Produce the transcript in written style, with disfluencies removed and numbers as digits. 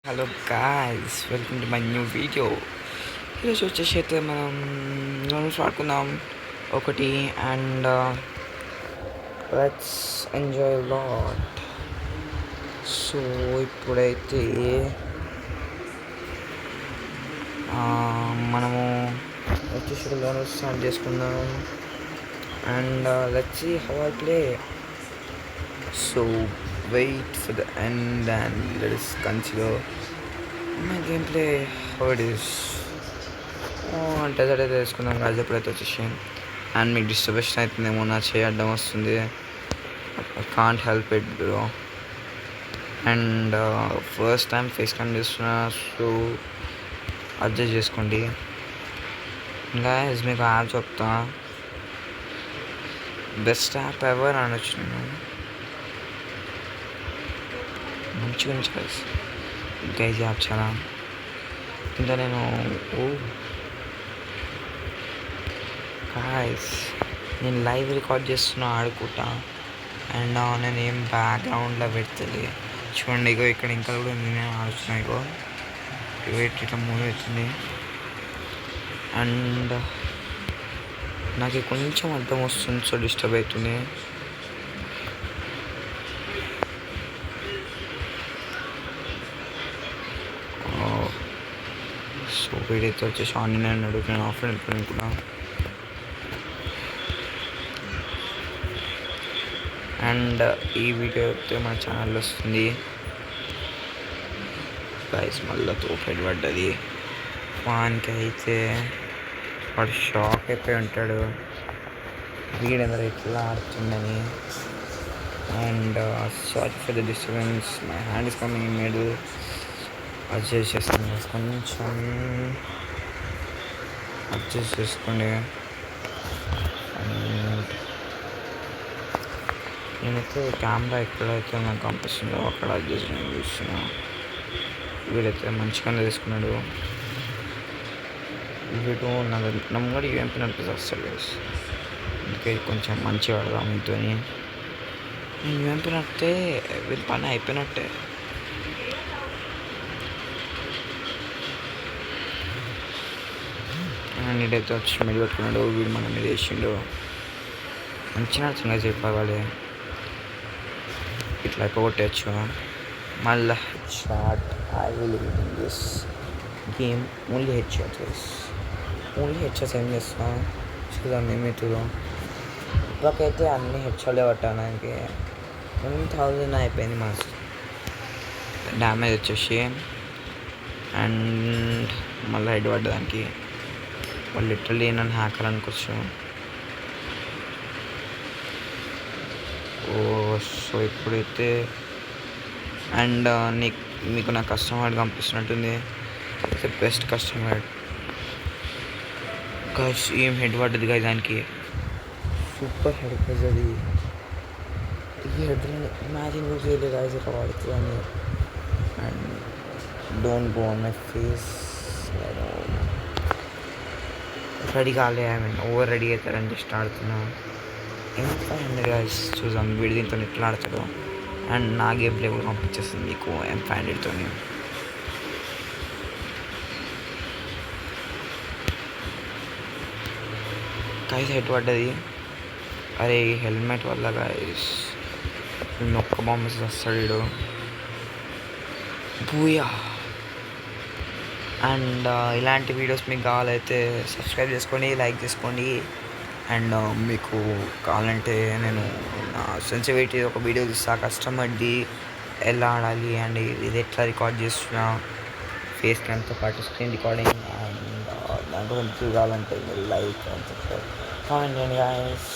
Hello guys, welcome to my new video. ఈరోజు వచ్చేసి అయితే మనం గేమ్స్ ఆడుకుందాం ఒకటి and let's enjoy lot. So ఇప్పుడైతే మనము వచ్చేసి లోన్ స్టార్ట్ చేసుకుందాం and let's see how I play. So wait for the end and let us consider my gameplay how it is. అంటే అదే తెలుసుకుందాం కాదు. ఎప్పుడైతే వచ్చేసి అండ్ మీకు డిస్టర్బెన్స్ అవుతుందేమో, నా చేయడం వస్తుంది. I can't help it bro. And first time face cam చేస్తున్నా, సో అడ్జస్ట్ చేసుకోండి. ఇంకా మీకు యాప్ చెప్తా, బెస్ట్ యాప్ ఎవర్ అనొచ్చు నేను. మంచిగా గైజ్ యాప్ చాలా. ఇంకా నేను గాయ్స్ నేను లైవ్ రికార్డ్ చేస్తున్నా ఆడుకుంటా అండ్ నేను ఏం బ్యాక్గ్రౌండ్లో పెడుతుంది చూడండి. ఇగో ఇక్కడ ఇంకా కూడా నేను ఆడుతున్నా. ఇగో ఇట్లా మూవ్ అవుతుంది అండ్ నాకు కొంచెం అర్థం వస్తుంది, సో డిస్టర్బ్ అవుతుంది. సో వీడైతే వచ్చేసి ఆన్లైన్ అన్నాడు, నేను ఆఫ్లైన్ వెళ్ళిపోయాను కూడా. అండ్ ఈ వీడియో అయితే మన ఛానల్లో వస్తుంది గైస్. మళ్ళీ తోపెట్ పడ్డది వానికి. అయితే వాడు షాక్ అయిపోయి ఉంటాడు, వీడెందరూ ఇట్లా ఆడుతుందని. And sorry for the disturbance, my hand is coming in middle. Adjust చేస్తాను, కొంచెం అడ్జస్ట్ చేసుకోండి. నేనైతే కెమెరా ఎక్కడైతే నాకు కనిపిస్తుందో అక్కడ అడ్జస్ట్ నేను చూస్తున్నా. వీడైతే మంచిగానే తీసుకున్నాడు. వీడు నమ్మడి ఏంపి నడిపిస్తాడు. అందుకే కొంచెం మంచిగా ఆడదాం మీతో. నేను ఏంపి నడితే వీళ్ళ పని అయిపోయినట్టే. నీడైతే వచ్చి మెడి పెట్టుకున్నాడు, వీడు మన మీద వేసిండు. మంచిగా నడుచుగా చెప్పాలి, ఇట్లా అయిపోగొట్టచ్చు. మళ్ళీ head shot. I will win this game only head shots. Only head shots ఏం చేస్తున్నా చూద్దాం ఏమవుతుందో. ఇప్పటికైతే అన్ని హెడ్ షాట్లే పట్టడానికి 1000 అయిపోయింది మా డ్యామేజ్ వచ్చేసి. అండ్ మళ్ళీ హెడ్ పడ్డదానికి వాళ్ళు లిటరల్లీ నన్ను హ్యాకర్ అనుకోవచ్చు. సో ఇప్పుడైతే అండ్ మీకు నా కస్టమర్ కనిపిస్తున్నట్టుంది. అయితే బెస్ట్ కస్టమర్ గైస్. ఏం హెడ్ పడ్డది గైస్, దానికి సూపర్ హెడ్ గైస్. అది ఈ హెడ్ ఇమాజిన్ కూడా చేయలేదు గైస్ ఇట్లా పడుతుందని. And don't go on my face. Ready కాలే, ఐ మీన్ ఓవర్ రెడీ అవుతారని జస్ట్ ఆడుతున్నా. M500 గైస్, చూద్దాం వీడి దీంతో ఎట్లా ఆడతాడు. అండ్ నా గేమ్ ప్లే కూడా పంపించేస్తుంది మీకు M500తో. గైస్ హెడ్ పడ్డది. అరే హెల్మెట్ వల్ల గైస్ ఒక్క బాంబు వస్తాడు వీడు. బూయా. అండ్ ఇలాంటి వీడియోస్ మీకు కావాలైతే సబ్స్క్రైబ్ చేసుకోండి, లైక్ చేసుకోండి. అండ్ మీకు కావాలంటే నేను నా సెన్సిటివిటీ ఒక వీడియో తీస్తా, కస్టమర్ది ఎలా ఆడాలి అండ్ ఇది ఎట్లా రికార్డ్ చేస్తున్నా, ఫేస్ క్యామ్తో పాటు స్క్రీన్ రికార్డింగ్. అండ్ దాంట్లో కొంచెం కావాలంటే మీరు లైక్ అండ్ సబ్స్క్రైబ్ కామెంట్ చేయండి గాయస్.